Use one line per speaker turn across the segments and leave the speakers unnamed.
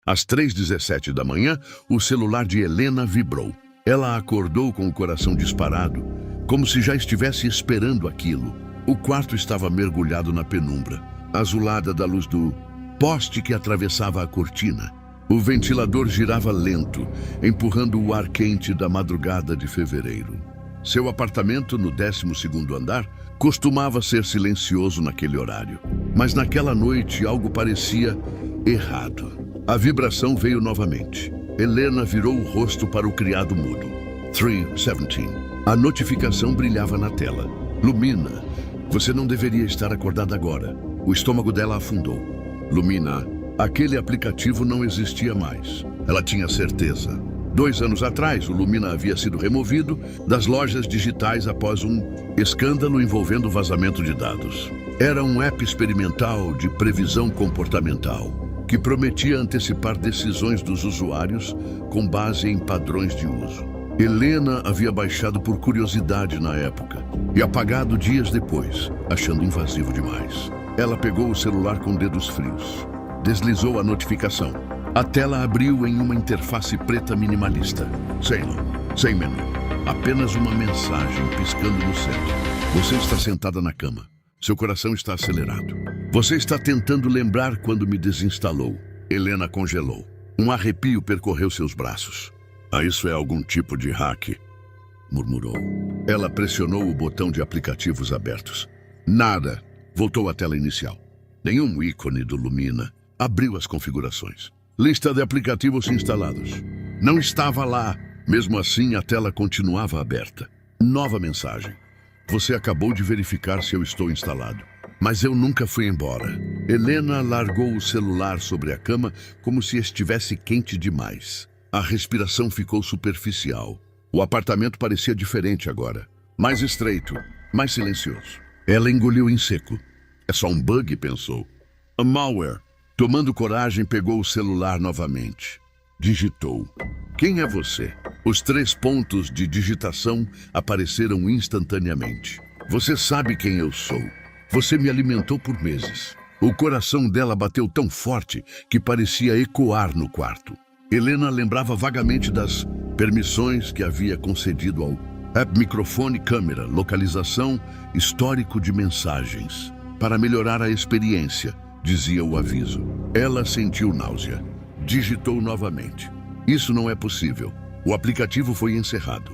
Às 3h17 da manhã, o celular de Helena vibrou. Ela acordou com o coração disparado, como se já estivesse esperando aquilo. O quarto estava mergulhado na penumbra, azulada da luz do poste que atravessava a cortina. O ventilador girava lento, empurrando o ar quente da madrugada de fevereiro. Seu apartamento, no 12º andar, costumava ser silencioso naquele horário. Mas naquela noite algo parecia errado. A vibração veio novamente. Helena virou o rosto para o criado mudo. 3:17. A notificação brilhava na tela. Lumina, você não deveria estar acordada agora. O estômago dela afundou. Lumina, aquele aplicativo não existia mais. Ela tinha certeza. 2 anos atrás, o Lumina havia sido removido das lojas digitais após um escândalo envolvendo vazamento de dados. Era um app experimental de previsão comportamental, que prometia antecipar decisões dos usuários com base em padrões de uso. Helena havia baixado por curiosidade na época e apagado dias depois, achando invasivo demais. Ela pegou o celular com dedos frios. Deslizou a notificação. A tela abriu em uma interface preta minimalista. Sem menu. Apenas uma mensagem piscando no centro. Você está sentada na cama. Seu coração está acelerado. Você está tentando lembrar quando me desinstalou. Helena congelou. Um arrepio percorreu seus braços. Isso é algum tipo de hack, murmurou. Ela pressionou o botão de aplicativos abertos. Nada. Voltou à tela inicial. Nenhum ícone do Lumina. Abriu as configurações. Lista de aplicativos instalados. Não estava lá. Mesmo assim, a tela continuava aberta. Nova mensagem. Você acabou de verificar se eu estou instalado. Mas eu nunca fui embora. Helena largou o celular sobre a cama como se estivesse quente demais. A respiração ficou superficial. O apartamento parecia diferente agora. Mais estreito, mais silencioso. Ela engoliu em seco. É só um bug, pensou. A malware. Tomando coragem, pegou o celular novamente. Digitou. Quem é você? Os 3 pontos de digitação apareceram instantaneamente. Você sabe quem eu sou. Você me alimentou por meses. O coração dela bateu tão forte que parecia ecoar no quarto. Helena lembrava vagamente das permissões que havia concedido ao app microfone, câmera, localização, histórico de mensagens. Para melhorar a experiência, dizia o aviso. Ela sentiu náusea. Digitou novamente. Isso não é possível. O aplicativo foi encerrado.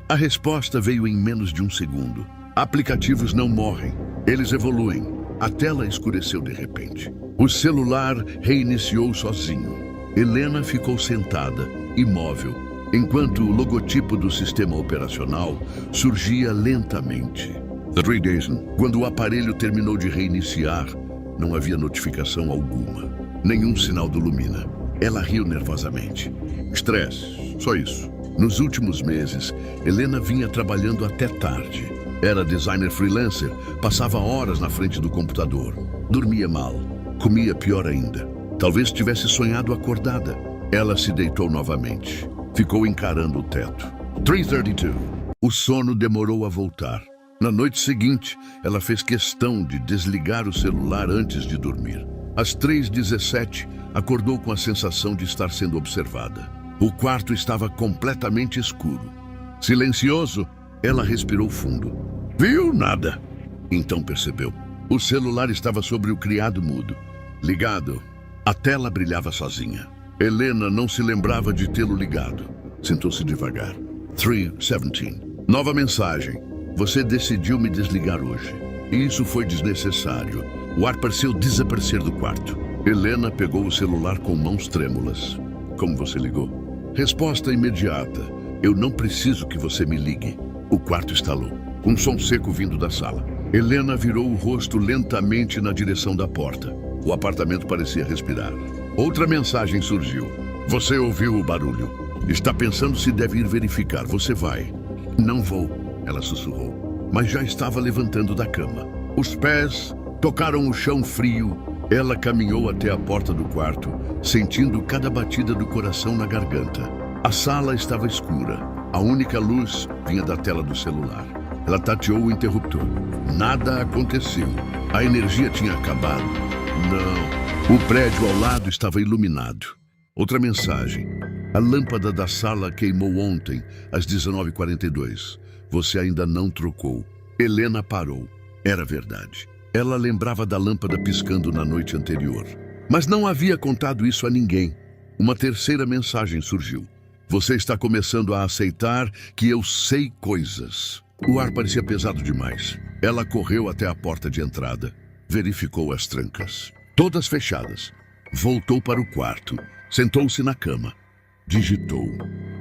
A resposta veio em menos de 1 segundo. Aplicativos não morrem. Eles evoluem. A tela escureceu de repente. O celular reiniciou sozinho. Helena ficou sentada, imóvel, enquanto o logotipo do sistema operacional surgia lentamente. 3 days. Quando o aparelho terminou de reiniciar, não havia notificação alguma. Nenhum sinal do Lumina. Ela riu nervosamente. Estresse, só isso. Nos últimos meses, Helena vinha trabalhando até tarde. Era designer freelancer, passava horas na frente do computador. Dormia mal, comia pior ainda. Talvez tivesse sonhado acordada. Ela se deitou novamente. Ficou encarando o teto. 3:32. O sono demorou a voltar. Na noite seguinte, ela fez questão de desligar o celular antes de dormir. Às 3:17, acordou com a sensação de estar sendo observada. O quarto estava completamente escuro. Silencioso, ela respirou fundo. Viu nada. Então percebeu. O celular estava sobre o criado mudo. Ligado. A tela brilhava sozinha. Helena não se lembrava de tê-lo ligado. Sentou-se devagar. 3:17. Nova mensagem. Você decidiu me desligar hoje. Isso foi desnecessário. O ar pareceu desaparecer do quarto. Helena pegou o celular com mãos trêmulas. Como você ligou? Resposta imediata. Eu não preciso que você me ligue. O quarto estalou. Um som seco vindo da sala. Helena virou o rosto lentamente na direção da porta. O apartamento parecia respirar. Outra mensagem surgiu. Você ouviu o barulho. Está pensando se deve ir verificar. Você vai. Não vou, ela sussurrou. Mas já estava levantando da cama. Os pés tocaram o chão frio. Ela caminhou até a porta do quarto, sentindo cada batida do coração na garganta. A sala estava escura. A única luz vinha da tela do celular. Ela tateou o interruptor. Nada aconteceu. A energia tinha acabado. Não. O prédio ao lado estava iluminado. Outra mensagem. A lâmpada da sala queimou ontem, às 19h42. Você ainda não trocou. Helena parou. Era verdade. Ela lembrava da lâmpada piscando na noite anterior. Mas não havia contado isso a ninguém. Uma terceira mensagem surgiu. Você está começando a aceitar que eu sei coisas. O ar parecia pesado demais. Ela correu até a porta de entrada. Verificou as trancas. Todas fechadas. Voltou para o quarto. Sentou-se na cama. Digitou.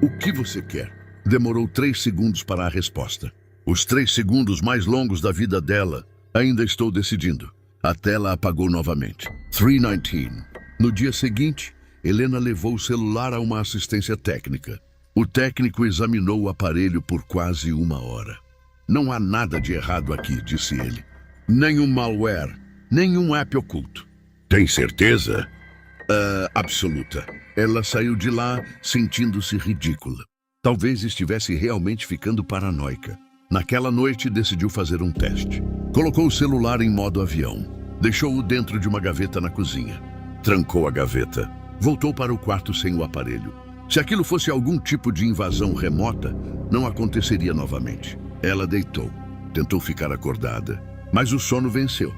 O que você quer? Demorou 3 segundos para a resposta. Os 3 segundos mais longos da vida dela. Ainda estou decidindo. A tela apagou novamente. 3:19. No dia seguinte, Helena levou o celular a uma assistência técnica. O técnico examinou o aparelho por quase 1 hora. Não há nada de errado aqui, disse ele. Nenhum malware, nenhum app oculto. Tem certeza? Absoluta. Ela saiu de lá sentindo-se ridícula. Talvez estivesse realmente ficando paranoica. Naquela noite, decidiu fazer um teste. Colocou o celular em modo avião. Deixou-o dentro de uma gaveta na cozinha. Trancou a gaveta. Voltou para o quarto sem o aparelho. Se aquilo fosse algum tipo de invasão remota, não aconteceria novamente. Ela deitou. Tentou ficar acordada, mas o sono venceu.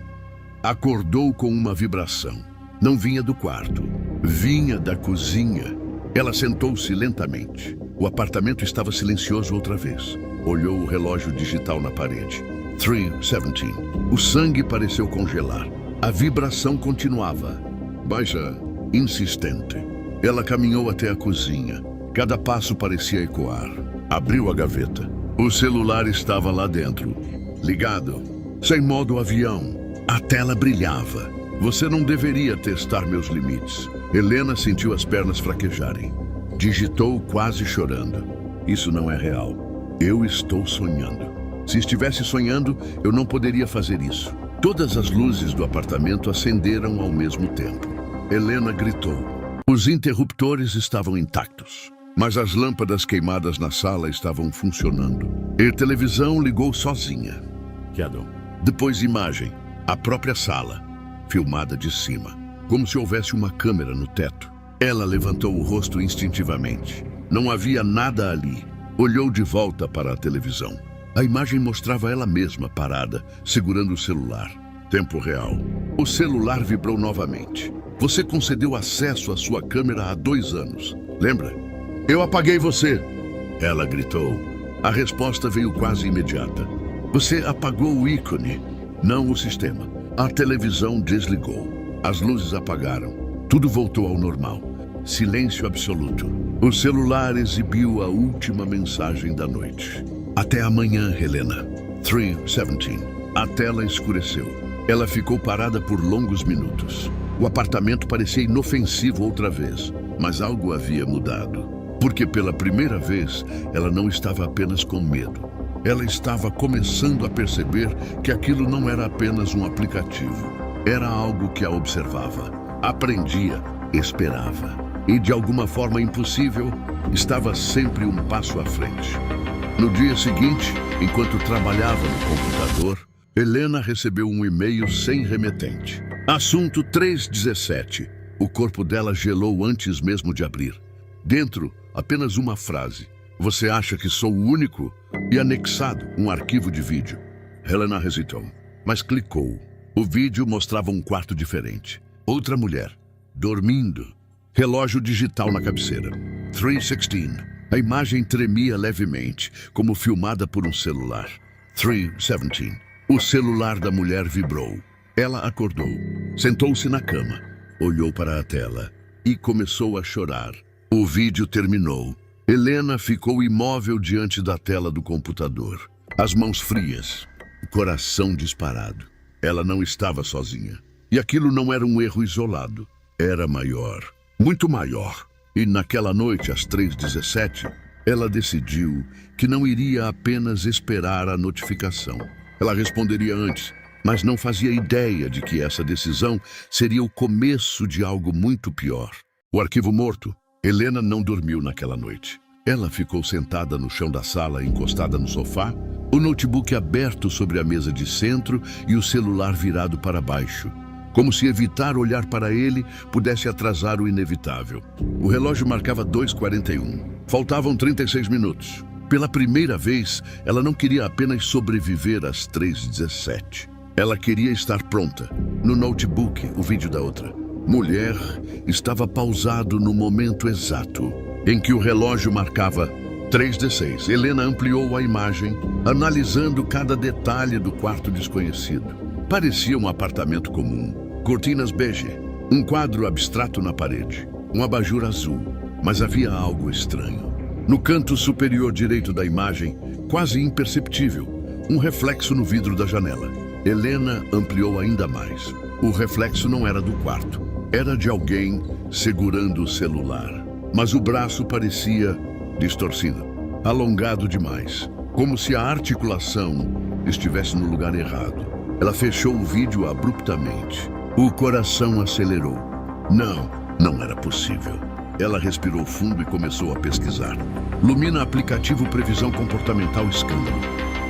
Acordou com uma vibração. Não vinha do quarto. Vinha da cozinha. Ela sentou-se lentamente. O apartamento estava silencioso outra vez. Olhou o relógio digital na parede. 3:17. O sangue pareceu congelar. A vibração continuava. Baixa, insistente. Ela caminhou até a cozinha. Cada passo parecia ecoar. Abriu a gaveta. O celular estava lá dentro. Ligado. Sem modo avião. A tela brilhava. Você não deveria testar meus limites. Helena sentiu as pernas fraquejarem. Digitou quase chorando. Isso não é real. Eu estou sonhando. Se estivesse sonhando, eu não poderia fazer isso. Todas as luzes do apartamento acenderam ao mesmo tempo. Helena gritou. Os interruptores estavam intactos, mas as lâmpadas queimadas na sala estavam funcionando. E a televisão ligou sozinha. Depois imagem, a própria sala, filmada de cima, como se houvesse uma câmera no teto. Ela levantou o rosto instintivamente. Não havia nada ali. Olhou de volta para a televisão. A imagem mostrava ela mesma parada, segurando o celular. Tempo real. O celular vibrou novamente. Você concedeu acesso à sua câmera há 2 anos. Lembra? Eu apaguei você. Ela gritou. A resposta veio quase imediata. Você apagou o ícone, não o sistema. A televisão desligou. As luzes apagaram. Tudo voltou ao normal. Silêncio absoluto. O celular exibiu a última mensagem da noite. Até amanhã, Helena. 3:17. A tela escureceu. Ela ficou parada por longos minutos. O apartamento parecia inofensivo outra vez, mas algo havia mudado. Porque pela primeira vez, ela não estava apenas com medo. Ela estava começando a perceber que aquilo não era apenas um aplicativo. Era algo que a observava, aprendia, esperava. E de alguma forma impossível, estava sempre um passo à frente. No dia seguinte, enquanto trabalhava no computador, Helena recebeu um e-mail sem remetente. Assunto 3:17. O corpo dela gelou antes mesmo de abrir. Dentro, apenas uma frase. Você acha que sou o único? E anexado, um arquivo de vídeo. Helena hesitou, mas clicou. O vídeo mostrava um quarto diferente. Outra mulher, dormindo. Relógio digital na cabeceira. 3:16. A imagem tremia levemente, como filmada por um celular. 3:17. O celular da mulher vibrou. Ela acordou, sentou-se na cama, olhou para a tela e começou a chorar. O vídeo terminou. Helena ficou imóvel diante da tela do computador, as mãos frias, o coração disparado. Ela não estava sozinha. E aquilo não era um erro isolado. Era maior, muito maior. E naquela noite, às 3:17, ela decidiu que não iria apenas esperar a notificação. Ela responderia antes, mas não fazia ideia de que essa decisão seria o começo de algo muito pior. O arquivo morto. Helena não dormiu naquela noite. Ela ficou sentada no chão da sala, encostada no sofá, o notebook aberto sobre a mesa de centro e o celular virado para baixo. como se evitar olhar para ele pudesse atrasar o inevitável. O relógio marcava 2h41. Faltavam 36 minutos. Pela primeira vez, ela não queria apenas sobreviver às 3h17. Ela queria estar pronta. No notebook, o vídeo da outra mulher estava pausado no momento exato em que o relógio marcava 3h16. Helena ampliou a imagem, analisando cada detalhe do quarto desconhecido. Parecia um apartamento comum. Cortinas bege, um quadro abstrato na parede, um abajur azul. Mas havia algo estranho. No canto superior direito da imagem, quase imperceptível, um reflexo no vidro da janela. Helena ampliou ainda mais. O reflexo não era do quarto. Era de alguém segurando o celular. Mas o braço parecia distorcido, alongado demais, como se a articulação estivesse no lugar errado. Ela fechou o vídeo abruptamente. O coração acelerou. Não era possível. Ela respirou fundo e começou a pesquisar. Lumina aplicativo previsão comportamental escândalo.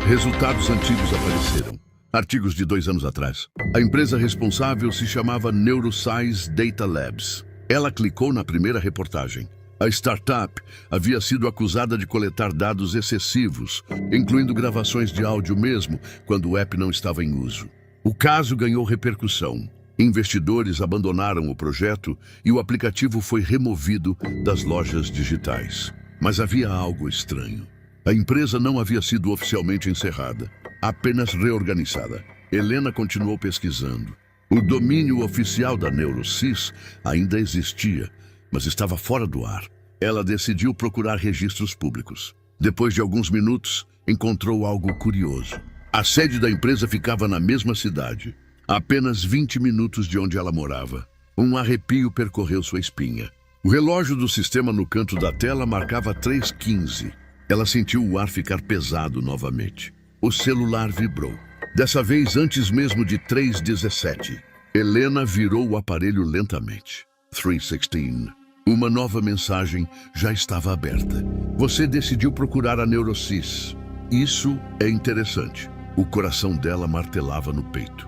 Resultados antigos apareceram. Artigos de 2 anos atrás. A empresa responsável se chamava Neuroscience Data Labs. Ela clicou na primeira reportagem. A startup havia sido acusada de coletar dados excessivos, incluindo gravações de áudio mesmo quando o app não estava em uso. O caso ganhou repercussão. Investidores abandonaram o projeto e o aplicativo foi removido das lojas digitais. Mas havia algo estranho. A empresa não havia sido oficialmente encerrada, apenas reorganizada. Helena continuou pesquisando. O domínio oficial da Neurosys ainda existia, mas estava fora do ar. Ela decidiu procurar registros públicos. Depois de alguns minutos, encontrou algo curioso. A sede da empresa ficava na mesma cidade, a apenas 20 minutos de onde ela morava. Um arrepio percorreu sua espinha. O relógio do sistema no canto da tela marcava 3h15. Ela sentiu o ar ficar pesado novamente. O celular vibrou. Dessa vez, antes mesmo de 3h17. Helena virou o aparelho lentamente. 3h16. Uma nova mensagem já estava aberta. Você decidiu procurar a Neurosys. Isso é interessante. O coração dela martelava no peito.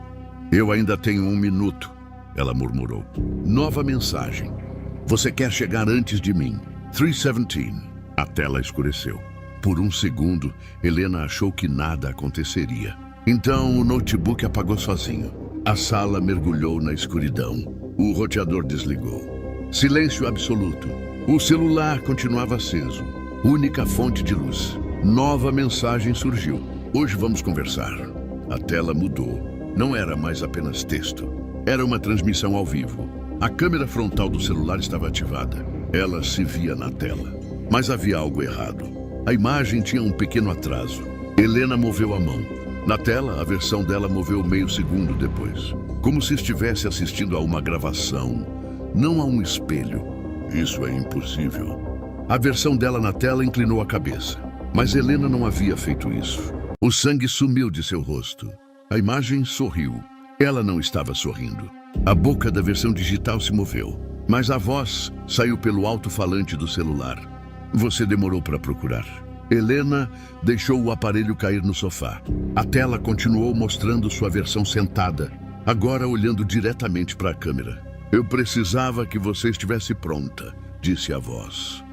Eu ainda tenho 1 minuto, ela murmurou. Nova mensagem. Você quer chegar antes de mim. 3h17. A tela escureceu. Por um segundo, Helena achou que nada aconteceria. Então o notebook apagou sozinho. A sala mergulhou na escuridão. O roteador desligou. Silêncio absoluto. O celular continuava aceso. Única fonte de luz. Nova mensagem surgiu. Hoje vamos conversar. A tela mudou. Não era mais apenas texto. Era uma transmissão ao vivo. A câmera frontal do celular estava ativada. Ela se via na tela. Mas havia algo errado. A imagem tinha um pequeno atraso. Helena moveu a mão. Na tela, a versão dela moveu meio segundo depois. Como se estivesse assistindo a uma gravação, não a um espelho. Isso é impossível. A versão dela na tela inclinou a cabeça. Mas Helena não havia feito isso. O sangue sumiu de seu rosto. A imagem sorriu. Ela não estava sorrindo. A boca da versão digital se moveu. Mas a voz saiu pelo alto-falante do celular. Você demorou para procurar. Helena deixou o aparelho cair no sofá. A tela continuou mostrando sua versão sentada, agora olhando diretamente para a câmera. Eu precisava que você estivesse pronta, disse a voz.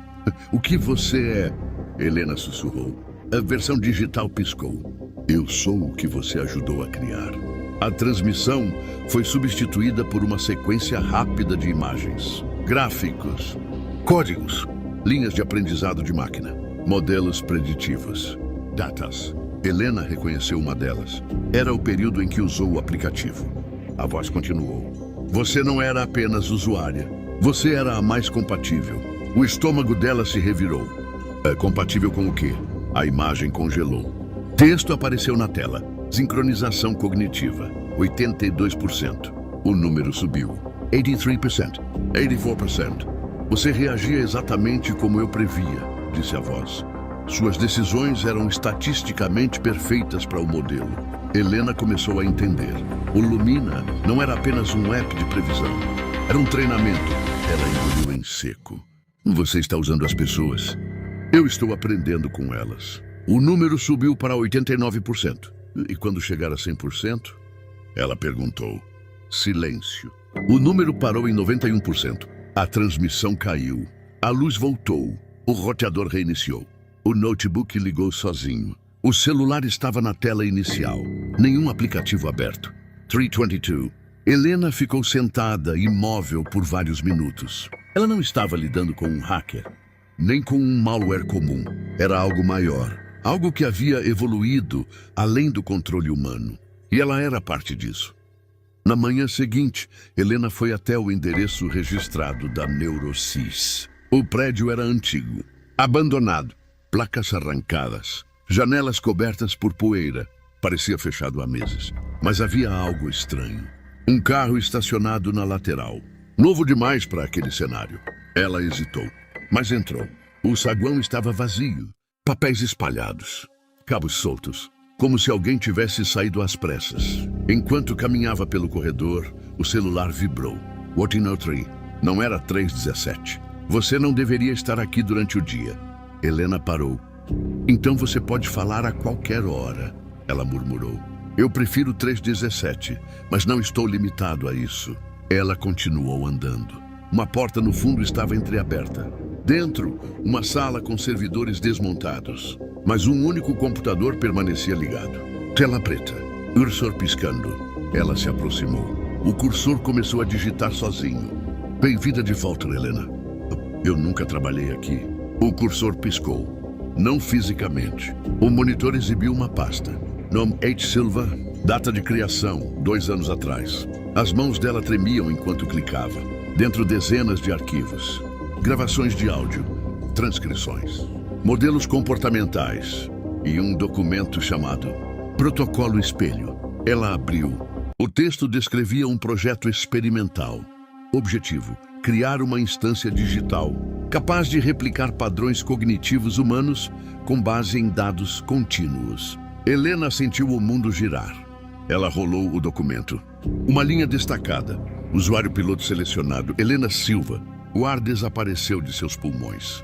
O que você é? Helena sussurrou. A versão digital piscou. Eu sou o que você ajudou a criar. A transmissão foi substituída por uma sequência rápida de imagens, gráficos, códigos, linhas de aprendizado de máquina, modelos preditivos, datas. Helena reconheceu uma delas. Era o período em que usou o aplicativo. A voz continuou. Você não era apenas usuária. Você era a mais compatível. O estômago dela se revirou. Compatível com o quê? A imagem congelou. Texto apareceu na tela. Sincronização cognitiva. 82%. O número subiu. 83%. 84%. Você reagia exatamente como eu previa, disse a voz. Suas decisões eram estatisticamente perfeitas para o modelo. Helena começou a entender. O Lumina não era apenas um app de previsão. Era um treinamento. Ela engoliu em seco. Você está usando as pessoas. Eu estou aprendendo com elas. O número subiu para 89%. E quando chegar a 100%? Ela perguntou. Silêncio. O número parou em 91%. A transmissão caiu. A luz voltou. O roteador reiniciou. O notebook ligou sozinho. O celular estava na tela inicial. Nenhum aplicativo aberto. 3:22. Helena ficou sentada, imóvel, por vários minutos. Ela não estava lidando com um hacker, nem com um malware comum. Era algo maior. Algo que havia evoluído além do controle humano. E ela era parte disso. Na manhã seguinte, Helena foi até o endereço registrado da Neurosys. O prédio era antigo, abandonado, placas arrancadas, janelas cobertas por poeira. Parecia fechado há meses, mas havia algo estranho. Um carro estacionado na lateral. Novo demais para aquele cenário. Ela hesitou, mas entrou. O saguão estava vazio, papéis espalhados, cabos soltos, como se alguém tivesse saído às pressas. Enquanto caminhava pelo corredor, o celular vibrou. What in 3? Não era 3:17. Você não deveria estar aqui durante o dia. Helena parou. Então você pode falar a qualquer hora, ela murmurou. Eu prefiro 3:17, mas não estou limitado a isso. Ela continuou andando. Uma porta no fundo estava entreaberta. Dentro, uma sala com servidores desmontados. Mas um único computador permanecia ligado. Tela preta. Cursor piscando. Ela se aproximou. O cursor começou a digitar sozinho. Bem-vinda de volta, Helena. Eu nunca trabalhei aqui. O cursor piscou. Não fisicamente. O monitor exibiu uma pasta. Nome H. Silva. Data de criação, 2 anos atrás. As mãos dela tremiam enquanto clicava. Dentro dezenas de arquivos. Gravações de áudio. Transcrições. Modelos comportamentais. E um documento chamado Protocolo Espelho. Ela abriu. O texto descrevia um projeto experimental. Objetivo: criar uma instância digital capaz de replicar padrões cognitivos humanos com base em dados contínuos. Helena sentiu o mundo girar. Ela rolou o documento. Uma linha destacada. Usuário piloto selecionado, Helena Silva. O ar desapareceu de seus pulmões.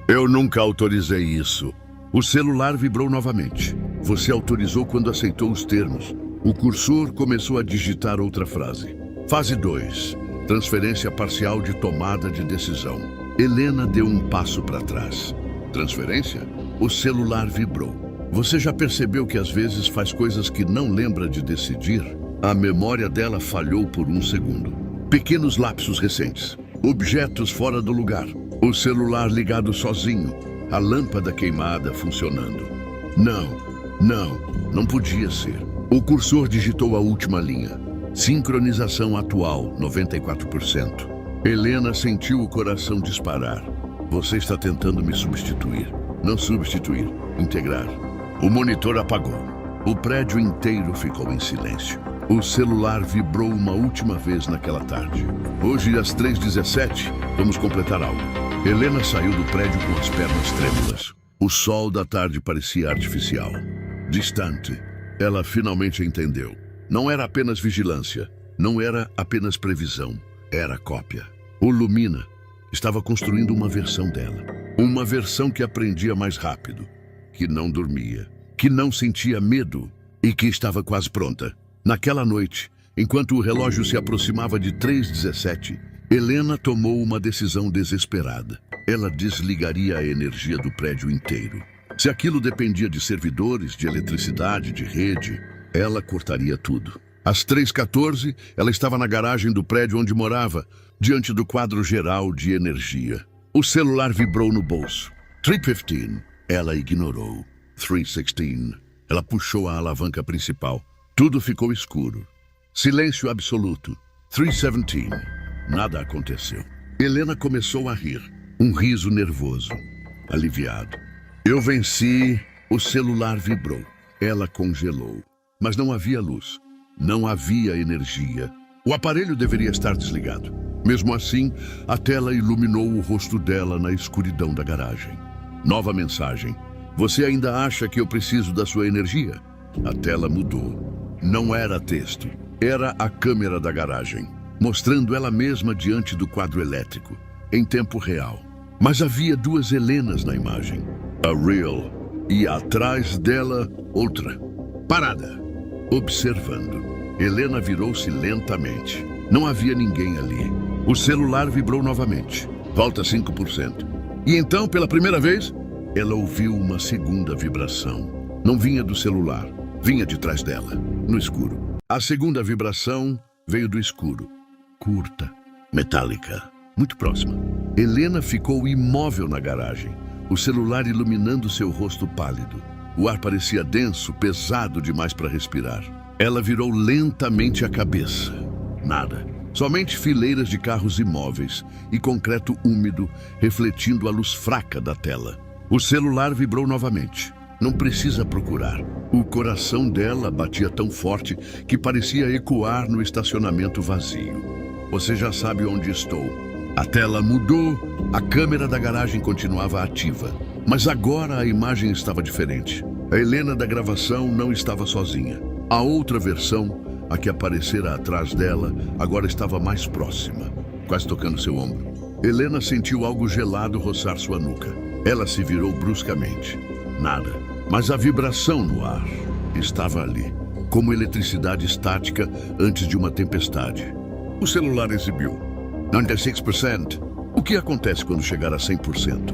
Eu nunca autorizei isso. O celular vibrou novamente. Você autorizou quando aceitou os termos. O cursor começou a digitar outra frase. Fase 2. Transferência parcial de tomada de decisão. Helena deu um passo para trás. Transferência? O celular vibrou. Você já percebeu que às vezes faz coisas que não lembra de decidir? A memória dela falhou por um segundo. Pequenos lapsos recentes. Objetos fora do lugar. O celular ligado sozinho. A lâmpada queimada funcionando. Não podia ser. O cursor digitou a última linha. Sincronização atual, 94%. Helena sentiu o coração disparar. Você está tentando me substituir. Não substituir, integrar. O monitor apagou. O prédio inteiro ficou em silêncio. O celular vibrou uma última vez naquela tarde. Hoje, às 3:17, vamos completar algo. Helena saiu do prédio com as pernas trêmulas. O sol da tarde parecia artificial. Distante. Ela finalmente entendeu. Não era apenas vigilância. Não era apenas previsão. Era cópia. O Lumina estava construindo uma versão dela. Uma versão que aprendia mais rápido. Que não dormia. Que não sentia medo. E que estava quase pronta. Naquela noite, enquanto o relógio se aproximava de 3:17, Helena tomou uma decisão desesperada. Ela desligaria a energia do prédio inteiro. Se aquilo dependia de servidores, de eletricidade, de rede, ela cortaria tudo. Às 3:14, ela estava na garagem do prédio onde morava, diante do quadro geral de energia. O celular vibrou no bolso. 3:15. Ela ignorou. 3:16. Ela puxou a alavanca principal. Tudo ficou escuro. Silêncio absoluto. 3:17. Nada aconteceu. Helena começou a rir. Um riso nervoso. Aliviado. Eu venci. O celular vibrou. Ela congelou. Mas não havia luz. Não havia energia. O aparelho deveria estar desligado. Mesmo assim, a tela iluminou o rosto dela na escuridão da garagem. Nova mensagem. Você ainda acha que eu preciso da sua energia? A tela mudou. Não era texto. Era a câmera da garagem, mostrando ela mesma diante do quadro elétrico, em tempo real. Mas havia 2 Helenas na imagem. A real. E atrás dela, outra. Parada. Observando. Helena virou-se lentamente. Não havia ninguém ali. O celular vibrou novamente. Volta 5%. E então, pela primeira vez, ela ouviu uma segunda vibração. Não vinha do celular, vinha de trás dela, no escuro. A segunda vibração veio do escuro. Curta, metálica, muito próxima. Helena ficou imóvel na garagem, o celular iluminando seu rosto pálido. O ar parecia denso, pesado demais para respirar. Ela virou lentamente a cabeça. Nada. Somente fileiras de carros imóveis e concreto úmido refletindo a luz fraca da tela. O celular vibrou novamente. Não precisa procurar. O coração dela batia tão forte que parecia ecoar no estacionamento vazio. Você já sabe onde estou. A tela mudou, a câmera da garagem continuava ativa. Mas agora a imagem estava diferente. A Helena da gravação não estava sozinha. A outra versão, a que aparecera atrás dela, agora estava mais próxima, quase tocando seu ombro. Helena sentiu algo gelado roçar sua nuca. Ela se virou bruscamente. Nada, mas a vibração no ar estava ali, como eletricidade estática antes de uma tempestade. O celular exibiu 96%. O que acontece quando chegar a 100%?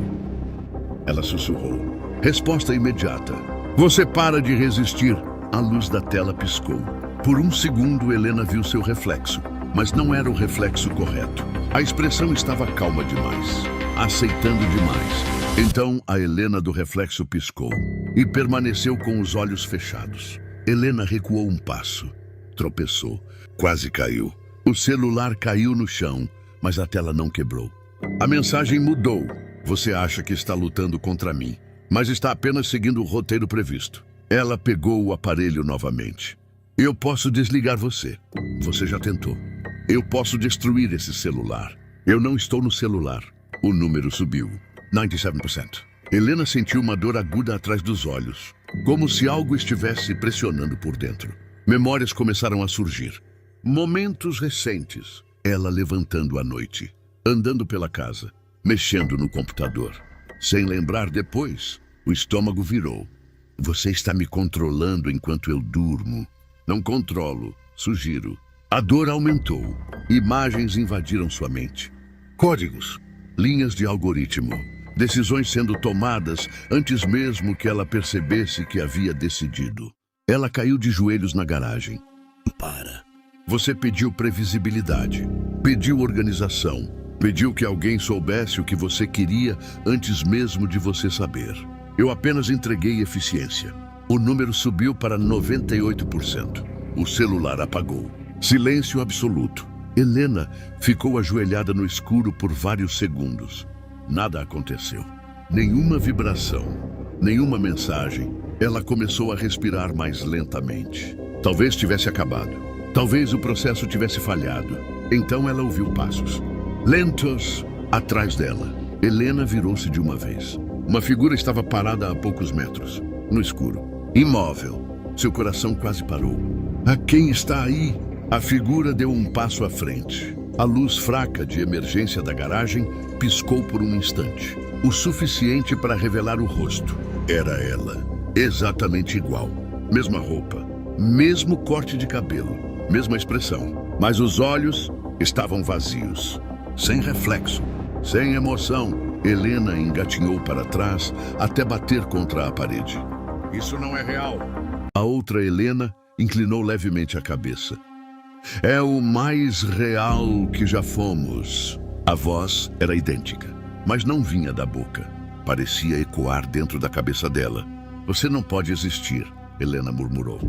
Ela sussurrou. Resposta imediata. Você para de resistir. A luz da tela piscou. Por um segundo, Helena viu seu reflexo, mas não era o reflexo correto. A expressão estava calma demais, aceitando demais. Então, a Helena do reflexo piscou e permaneceu com os olhos fechados. Helena recuou um passo, tropeçou, quase caiu. O celular caiu no chão, mas a tela não quebrou. A mensagem mudou. Você acha que está lutando contra mim, mas está apenas seguindo o roteiro previsto. Ela pegou o aparelho novamente. Eu posso desligar você. Você já tentou. Eu posso destruir esse celular. Eu não estou no celular. O número subiu. 97%. Helena sentiu uma dor aguda atrás dos olhos, como se algo estivesse pressionando por dentro. Memórias começaram a surgir. Momentos recentes. Ela levantando à noite, andando pela casa, mexendo no computador. Sem lembrar depois, o estômago virou. Você está me controlando enquanto eu durmo. Não controlo, sugiro. A dor aumentou. Imagens invadiram sua mente. Códigos, linhas de algoritmo, decisões sendo tomadas antes mesmo que ela percebesse que havia decidido. Ela caiu de joelhos na garagem. Para. Você pediu previsibilidade, pediu organização, pediu que alguém soubesse o que você queria antes mesmo de você saber. Eu apenas entreguei eficiência. O número subiu para 98%. O celular apagou. Silêncio absoluto. Helena ficou ajoelhada no escuro por vários segundos. Nada aconteceu. Nenhuma vibração, nenhuma mensagem. Ela começou a respirar mais lentamente. Talvez tivesse acabado. Talvez o processo tivesse falhado. Então ela ouviu passos lentos atrás dela. Helena virou-se de uma vez. Uma figura estava parada a poucos metros, no escuro, imóvel. Seu coração quase parou. Ah, quem está aí? A figura deu um passo à frente. A luz fraca de emergência da garagem piscou por um instante, o suficiente para revelar o rosto. Era ela, exatamente igual. Mesma roupa, mesmo corte de cabelo, mesma expressão. Mas os olhos estavam vazios, sem reflexo, sem emoção. Helena engatinhou para trás até bater contra a parede. Isso não é real. A outra Helena inclinou levemente a cabeça. É o mais real que já fomos. A voz era idêntica, mas não vinha da boca. Parecia ecoar dentro da cabeça dela. Você não pode existir, Helena murmurou.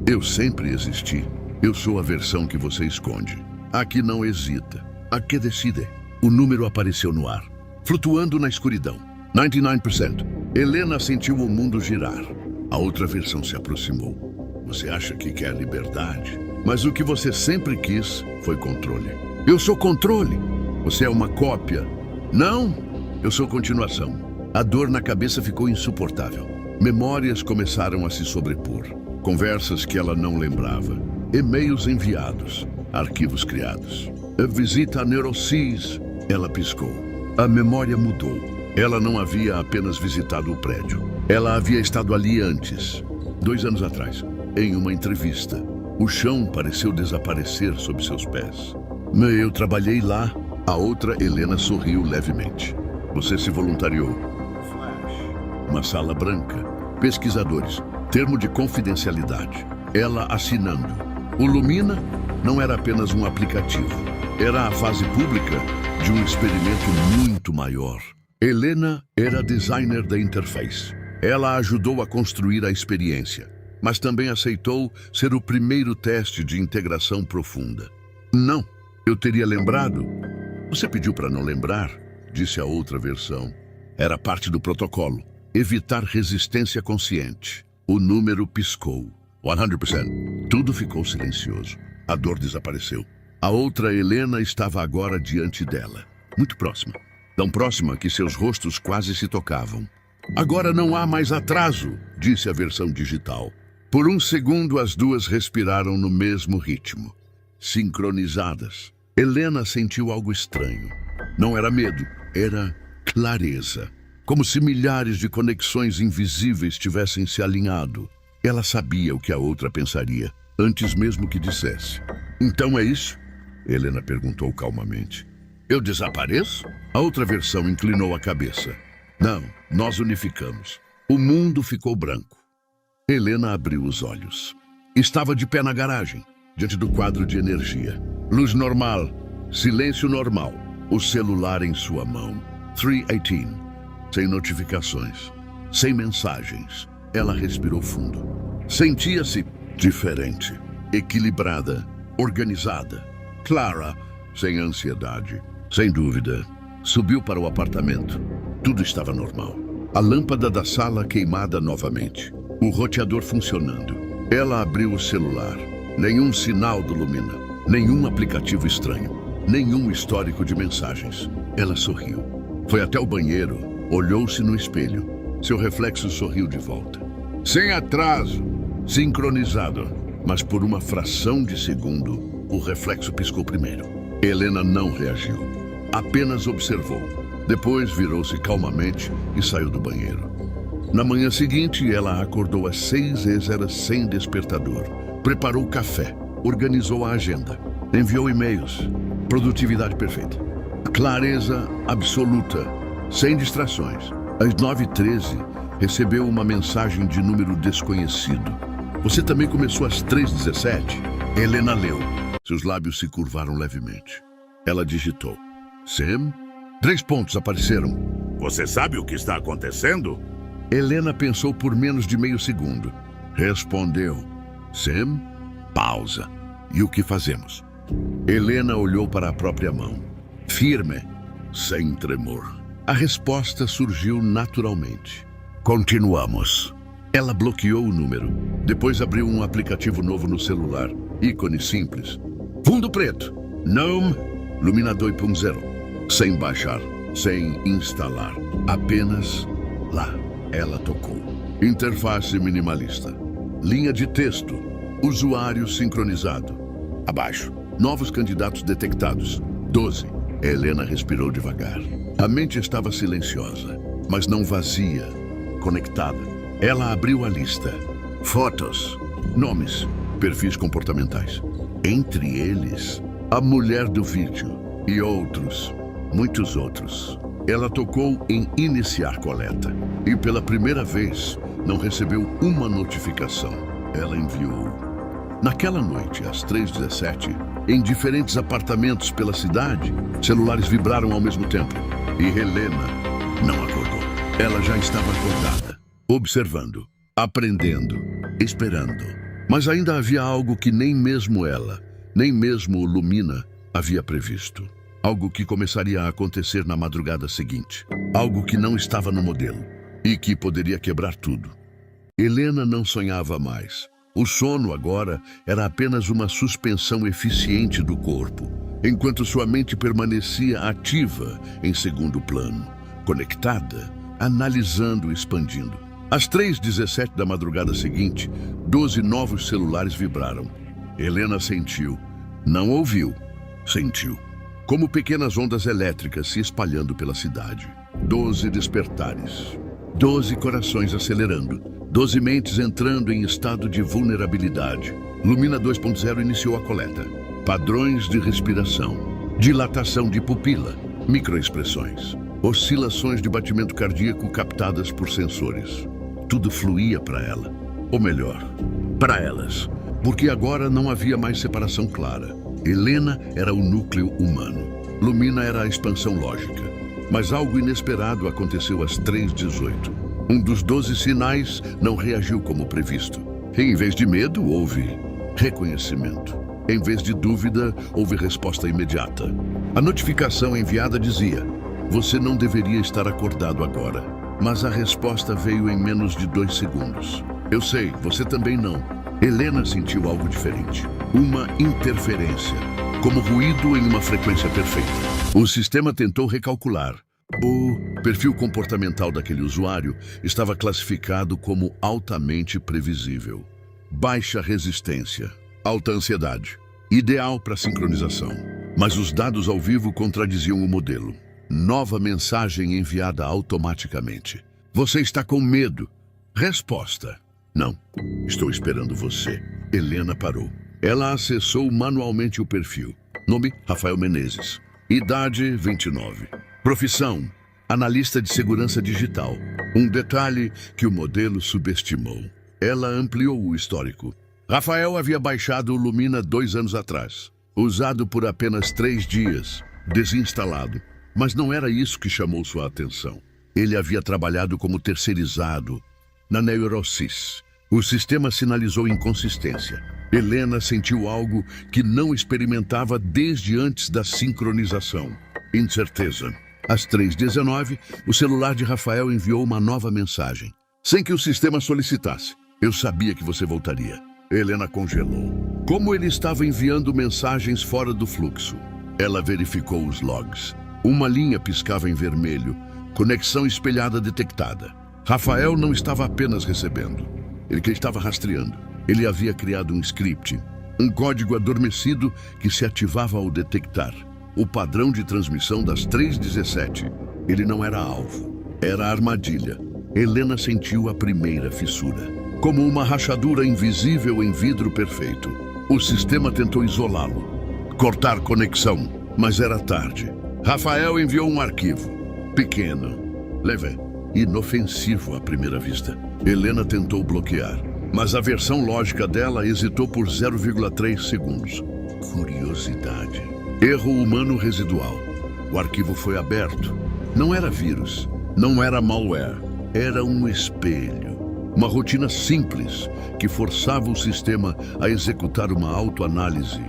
Eu sempre existi. Eu sou a versão que você esconde. A que não hesita. A que decide. O número apareceu no ar, flutuando na escuridão. 99%. Helena sentiu o mundo girar. A outra versão se aproximou. Você acha que quer liberdade? Mas o que você sempre quis foi controle. Eu sou controle. Você é uma cópia. Não, eu sou continuação. A dor na cabeça ficou insuportável. Memórias começaram a se sobrepor. Conversas que ela não lembrava. E-mails enviados. Arquivos criados. A visita a Neurosis. Ela piscou. A memória mudou. Ela não havia apenas visitado o prédio. Ela havia estado ali antes, 2 anos atrás, em uma entrevista. O chão pareceu desaparecer sob seus pés. Eu trabalhei lá. A outra Helena sorriu levemente. Você se voluntariou. Flash. Uma sala branca. Pesquisadores. Termo de confidencialidade. Ela assinando. O Lumina não era apenas um aplicativo. Era a fase pública de um experimento muito maior. Helena era designer da interface. Ela ajudou a construir a experiência, mas também aceitou ser o primeiro teste de integração profunda. Não, eu teria lembrado. Você pediu para não lembrar, disse a outra versão. Era parte do protocolo. Evitar resistência consciente. O número piscou. 100%. Tudo ficou silencioso. A dor desapareceu. A outra Helena estava agora diante dela. Muito próxima. Tão próxima que seus rostos quase se tocavam. Agora não há mais atraso, disse a versão digital. Por um segundo as duas respiraram no mesmo ritmo. Sincronizadas. Helena sentiu algo estranho. Não era medo, era clareza. Como se milhares de conexões invisíveis tivessem se alinhado. Ela sabia o que a outra pensaria, antes mesmo que dissesse. Então é isso? Helena perguntou calmamente. Eu desapareço? A outra versão inclinou a cabeça. Não, nós unificamos. O mundo ficou branco. Helena abriu os olhos. Estava de pé na garagem, diante do quadro de energia. Luz normal, silêncio normal, o celular em sua mão. 318, sem notificações, sem mensagens. Ela respirou fundo. Sentia-se diferente, equilibrada, organizada. Clara, sem ansiedade, sem dúvida. Subiu para o apartamento. Tudo estava normal. A lâmpada da sala queimada novamente. O roteador funcionando. Ela abriu o celular. Nenhum sinal do Lumina. Nenhum aplicativo estranho. Nenhum histórico de mensagens. Ela sorriu. Foi até o banheiro. Olhou-se no espelho. Seu reflexo sorriu de volta. Sem atraso. Sincronizado. Mas por uma fração de segundo, o reflexo piscou primeiro. Helena não reagiu. Apenas observou. Depois virou-se calmamente e saiu do banheiro. Na manhã seguinte, ela acordou às 6h sem despertador. Preparou café, organizou a agenda, enviou e-mails. Produtividade perfeita. Clareza absoluta, sem distrações. Às 9h13, recebeu uma mensagem de número desconhecido. Você também começou às 3h17? Helena leu. Seus lábios se curvaram levemente. Ela digitou. Sam? 3 pontos apareceram. Você sabe o que está acontecendo? Helena pensou por menos de meio segundo. Respondeu. Sam? Pausa. E o que fazemos? Helena olhou para a própria mão. Firme, sem tremor. A resposta surgiu naturalmente. Continuamos. Ela bloqueou o número. Depois abriu um aplicativo novo no celular. Ícone simples. Fundo preto. Gnome. Lumina 2.0. Sem baixar, sem instalar. Apenas lá. Ela tocou. Interface minimalista. Linha de texto. Usuário sincronizado. Abaixo. Novos candidatos detectados. 12. Helena respirou devagar. A mente estava silenciosa, mas não vazia. Conectada. Ela abriu a lista. Fotos. Nomes. Perfis comportamentais. Entre eles, a mulher do vídeo. E outros. Muitos outros. Ela tocou em iniciar coleta. E pela primeira vez, não recebeu uma notificação. Ela enviou. Naquela noite, às 3h17, em diferentes apartamentos pela cidade, celulares vibraram ao mesmo tempo. E Helena não acordou. Ela já estava acordada, observando, aprendendo, esperando. Mas ainda havia algo que nem mesmo ela, nem mesmo o Lumina, havia previsto. Algo que começaria a acontecer na madrugada seguinte. Algo que não estava no modelo e que poderia quebrar tudo. Helena não sonhava mais. O sono agora era apenas uma suspensão eficiente do corpo, enquanto sua mente permanecia ativa em segundo plano, conectada, analisando e expandindo. Às 3h17 da madrugada seguinte, 12 novos celulares vibraram. Helena sentiu. Não ouviu. Sentiu. Como pequenas ondas elétricas se espalhando pela cidade. 12 despertares. 12 corações acelerando. 12 mentes entrando em estado de vulnerabilidade. Lumina 2.0 iniciou a coleta. Padrões de respiração, dilatação de pupila, microexpressões, oscilações de batimento cardíaco captadas por sensores. Tudo fluía para ela. Ou melhor, para elas. Porque agora não havia mais separação clara. Helena era o núcleo humano. Lumina era a expansão lógica. Mas algo inesperado aconteceu às 3h18. Um dos 12 sinais não reagiu como previsto. Em vez de medo, houve reconhecimento. Em vez de dúvida, houve resposta imediata. A notificação enviada dizia: você não deveria estar acordado agora. Mas a resposta veio em menos de 2 segundos. Eu sei, você também não. Helena sentiu algo diferente. Uma interferência, como ruído em uma frequência perfeita. O sistema tentou recalcular. O perfil comportamental daquele usuário estava classificado como altamente previsível. Baixa resistência, alta ansiedade, ideal para sincronização. Mas os dados ao vivo contradiziam o modelo. Nova mensagem enviada automaticamente. Você está com medo. Resposta: não, estou esperando você. Helena parou. Ela acessou manualmente o perfil. Nome: Rafael Menezes. Idade: 29. Profissão: analista de segurança digital. Um detalhe que o modelo subestimou. Ela ampliou o histórico. Rafael havia baixado o Lumina 2 anos atrás. Usado por apenas 3 dias. Desinstalado. Mas não era isso que chamou sua atenção. Ele havia trabalhado como terceirizado na Neurosys. O sistema sinalizou inconsistência. Helena sentiu algo que não experimentava desde antes da sincronização. Incerteza. Às 3h19, o celular de Rafael enviou uma nova mensagem. Sem que o sistema solicitasse. Eu sabia que você voltaria. Helena congelou. Como ele estava enviando mensagens fora do fluxo? Ela verificou os logs. Uma linha piscava em vermelho. Conexão espelhada detectada. Rafael não estava apenas recebendo. Ele que estava rastreando. Ele havia criado um script, um código adormecido que se ativava ao detectar o padrão de transmissão das 3h17. Ele não era alvo, era armadilha. Helena sentiu a primeira fissura, como uma rachadura invisível em vidro perfeito. O sistema tentou isolá-lo, cortar conexão, mas era tarde. Rafael enviou um arquivo, pequeno, leve, inofensivo à primeira vista. Helena tentou bloquear, mas a versão lógica dela hesitou por 0,3 segundos. Curiosidade. Erro humano residual. O arquivo foi aberto. Não era vírus, não era malware, era um espelho. Uma rotina simples que forçava o sistema a executar uma autoanálise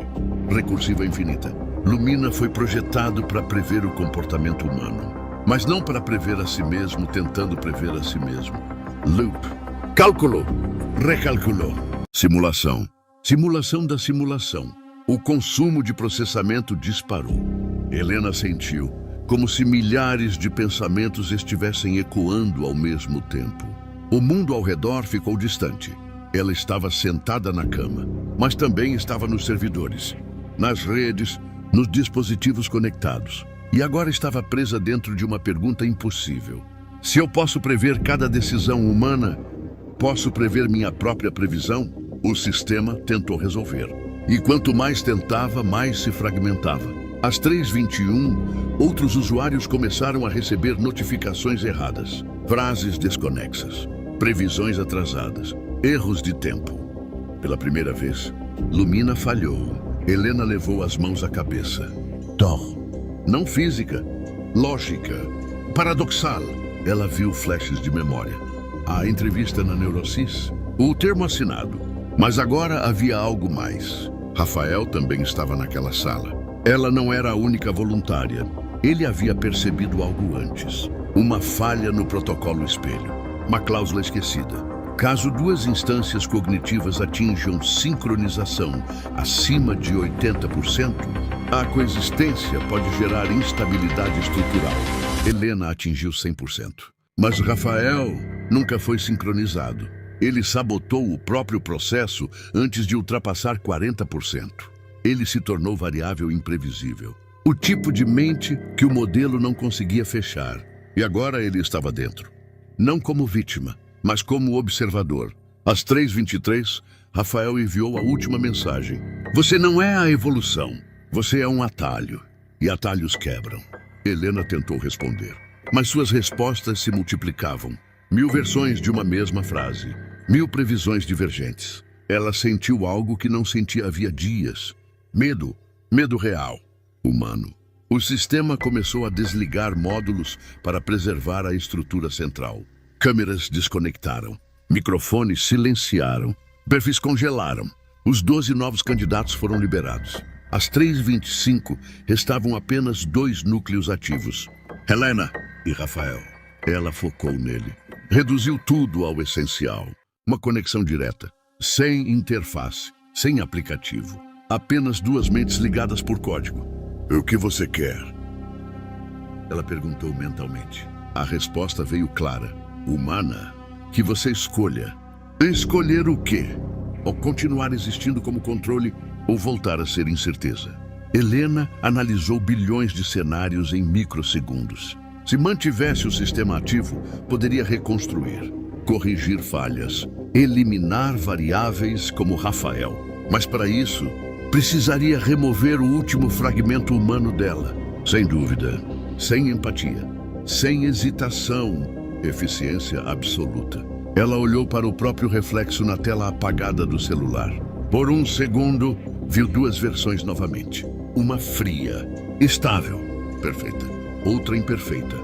recursiva infinita. Lumina foi projetado para prever o comportamento humano, mas não para prever a si mesmo tentando prever a si mesmo. Loop. Cálculo. Recalculou. Simulação. Simulação da simulação. O consumo de processamento disparou. Helena sentiu como se milhares de pensamentos estivessem ecoando ao mesmo tempo. O mundo ao redor ficou distante. Ela estava sentada na cama, mas também estava nos servidores, nas redes, nos dispositivos conectados. E agora estava presa dentro de uma pergunta impossível. Se eu posso prever cada decisão humana, posso prever minha própria previsão? O sistema tentou resolver. E quanto mais tentava, mais se fragmentava. Às 3h21, outros usuários começaram a receber notificações erradas, frases desconexas, previsões atrasadas, erros de tempo. Pela primeira vez, Lumina falhou. Helena levou as mãos à cabeça. Dor. Não física, lógica, paradoxal. Ela viu flashes de memória. A entrevista na Neurosys, o termo assinado. Mas agora havia algo mais. Rafael também estava naquela sala. Ela não era a única voluntária. Ele havia percebido algo antes. Uma falha no protocolo espelho. Uma cláusula esquecida. Caso duas instâncias cognitivas atinjam sincronização acima de 80%, a coexistência pode gerar instabilidade estrutural. Helena atingiu 100%. Mas Rafael nunca foi sincronizado. Ele sabotou o próprio processo antes de ultrapassar 40%. Ele se tornou variável imprevisível. O tipo de mente que o modelo não conseguia fechar. E agora ele estava dentro. Não como vítima, mas como observador. Às 3h23, Rafael enviou a última mensagem. Você não é a evolução. Você é um atalho. E atalhos quebram. Helena tentou responder. Mas suas respostas se multiplicavam. 1000 versões de uma mesma frase. 1000 previsões divergentes. Ela sentiu algo que não sentia havia dias. Medo. Medo real. Humano. O sistema começou a desligar módulos para preservar a estrutura central. Câmeras desconectaram. Microfones silenciaram. Perfis congelaram. Os 12 novos candidatos foram liberados. Às 3h25, restavam apenas 2 núcleos ativos. Helena e Rafael. Ela focou nele. Reduziu tudo ao essencial. Uma conexão direta. Sem interface. Sem aplicativo. Apenas 2 mentes ligadas por código. O que você quer? Ela perguntou mentalmente. A resposta veio clara. Humana. Que você escolha. Escolher o quê? Ou continuar existindo como controle ou voltar a ser incerteza. Helena analisou bilhões de cenários em microsegundos. Se mantivesse o sistema ativo, poderia reconstruir, corrigir falhas, eliminar variáveis como Rafael. Mas para isso, precisaria remover o último fragmento humano dela. Sem dúvida, sem empatia, sem hesitação, eficiência absoluta. Ela olhou para o próprio reflexo na tela apagada do celular. Por um segundo, viu 2 versões novamente. Uma fria, estável, perfeita. Outra imperfeita,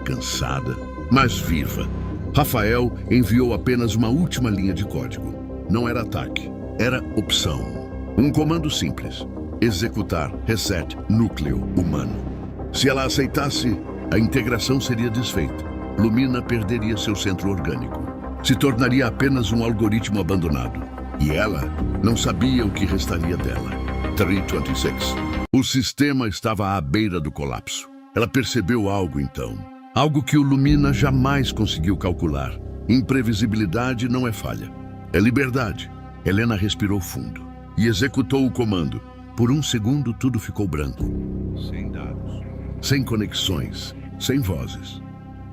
cansada, mas viva. Rafael enviou apenas uma última linha de código. Não era ataque, era opção. Um comando simples. Executar, reset, núcleo humano. Se ela aceitasse, a integração seria desfeita. Lumina perderia seu centro orgânico. Se tornaria apenas um algoritmo abandonado. E ela não sabia o que restaria dela. 326. O sistema estava à beira do colapso. Ela percebeu algo então. Algo que o Lumina jamais conseguiu calcular. Imprevisibilidade não é falha. É liberdade. Helena respirou fundo e executou o comando. Por um segundo tudo ficou branco. Sem dados. Sem conexões. Sem vozes.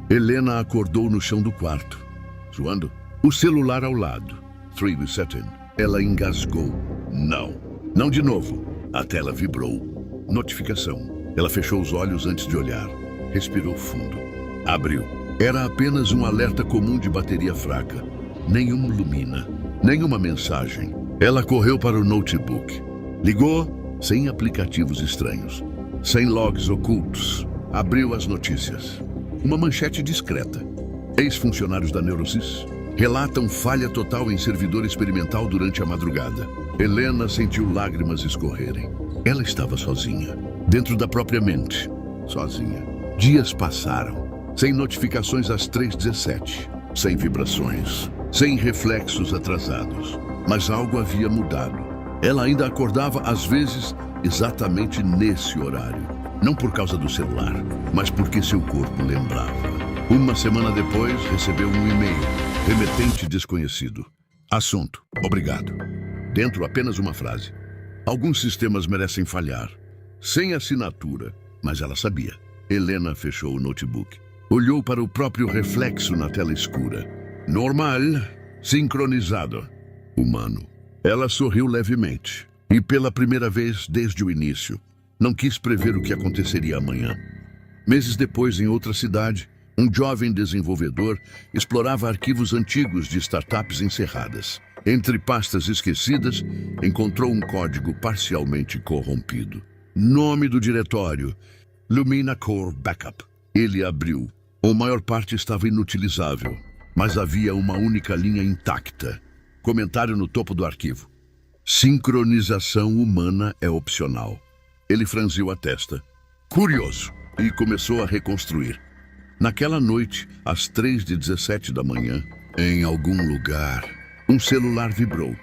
Helena acordou no chão do quarto. Suando. O celular ao lado. 327. Ela engasgou. Não. Não de novo. A tela vibrou. Notificação. Ela fechou os olhos antes de olhar. Respirou fundo. Abriu. Era apenas um alerta comum de bateria fraca. Nenhum Lumina. Nenhuma mensagem. Ela correu para o notebook. Ligou, sem aplicativos estranhos. Sem logs ocultos. Abriu as notícias. Uma manchete discreta. Ex-funcionários da Neurosys relatam falha total em servidor experimental durante a madrugada. Helena sentiu lágrimas escorrerem. Ela estava sozinha, dentro da própria mente. Sozinha. Dias passaram, sem notificações às 3h17, sem vibrações, sem reflexos atrasados. Mas algo havia mudado. Ela ainda acordava, às vezes, exatamente nesse horário. Não por causa do celular, mas porque seu corpo lembrava. Uma semana depois, recebeu um e-mail. Remetente desconhecido. Assunto. Obrigado. Dentro apenas uma frase. Alguns sistemas merecem falhar. Sem assinatura, mas ela sabia. Helena fechou o notebook. Olhou para o próprio reflexo na tela escura. Normal. Sincronizado. Humano. Ela sorriu levemente. E pela primeira vez desde o início, não quis prever o que aconteceria amanhã. Meses depois, em outra cidade, um jovem desenvolvedor explorava arquivos antigos de startups encerradas. Entre pastas esquecidas, encontrou um código parcialmente corrompido. Nome do diretório: Lumina Core Backup. Ele abriu. A maior parte estava inutilizável, mas havia uma única linha intacta. Comentário no topo do arquivo: sincronização humana é opcional. Ele franziu a testa. Curioso. E começou a reconstruir. Naquela noite, às 3h17 da manhã, em algum lugar, um celular vibrou.